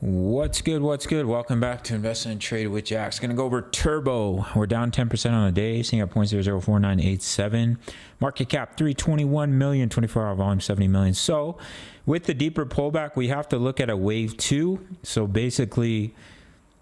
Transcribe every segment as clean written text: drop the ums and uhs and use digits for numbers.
What's good? What's good? Welcome back to Invest and Trade with Jax. Going to go over Turbo. We're down 10% on the day, seeing at 0.004987. Market cap 321 million, 24-hour volume 70 million. So with the deeper pullback, we have to look at a wave 2. So basically,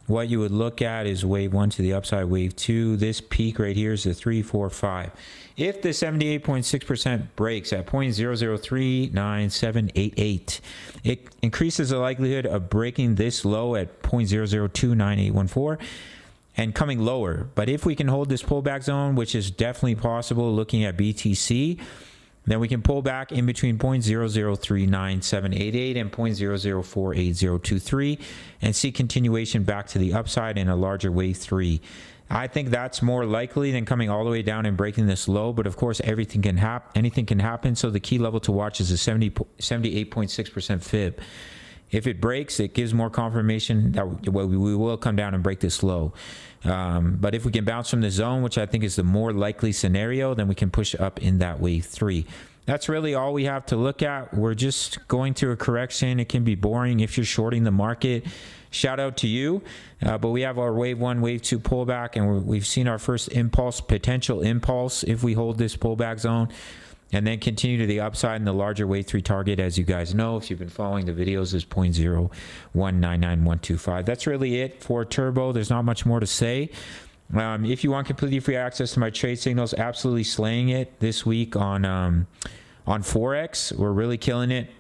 what you would look at is wave 1 to the upside, wave 2. This peak right here is the 3, 4, 5. If the 78.6% breaks at 0.00398788, it increases the likelihood of breaking this low at 0.00298814 and coming lower. But if we can hold this pullback zone, which is definitely possible looking at BTC, then we can pull back in between 0.00398788 and 0.00488023 and see continuation back to the upside in a larger wave 3. I think that's more likely than coming all the way down and breaking this low, but of course anything can happen. So the key level to watch is a 78.6% fib. If it breaks, it gives more confirmation that we will come down and break this low. But if we can bounce from the zone, which I think is the more likely scenario, then we can push up in that wave 3. That's really all we have to look at. We're just going through a correction. It can be boring if you're shorting the market. Shout out to you. But we have our wave 1, wave 2 pullback, and we've seen our first impulse, potential impulse if we hold this pullback zone, and then continue to the upside in the larger wave 3 target. As you guys know, if you've been following the videos, is 0.0199125. That's really it for Turbo. There's not much more to say. If you want completely free access to my trade signals, absolutely slaying it this week on Forex. We're really killing it.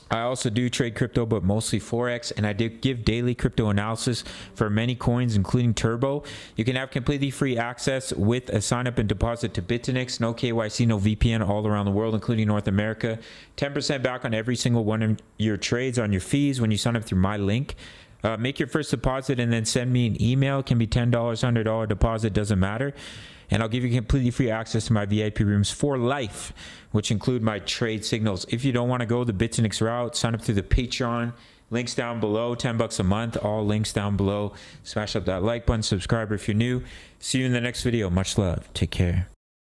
I also do trade crypto, but mostly Forex, and I do give daily crypto analysis for many coins, including Turbo. You can have completely free access with a sign up and deposit to Bitfinex. No KYC, no VPN, all around the world, including North America. 10% back on every single one of your trades on your fees when you sign up through my link. Make your first deposit and then send me an email. It can be $10, $100 deposit, doesn't matter. And I'll give you completely free access to my VIP rooms for life, which include my trade signals. If you don't want to go the Bitfinex route, sign up through the Patreon. Links down below, $10 a month. All links down below. Smash up that like button, subscribe if you're new. See you in the next video. Much love. Take care.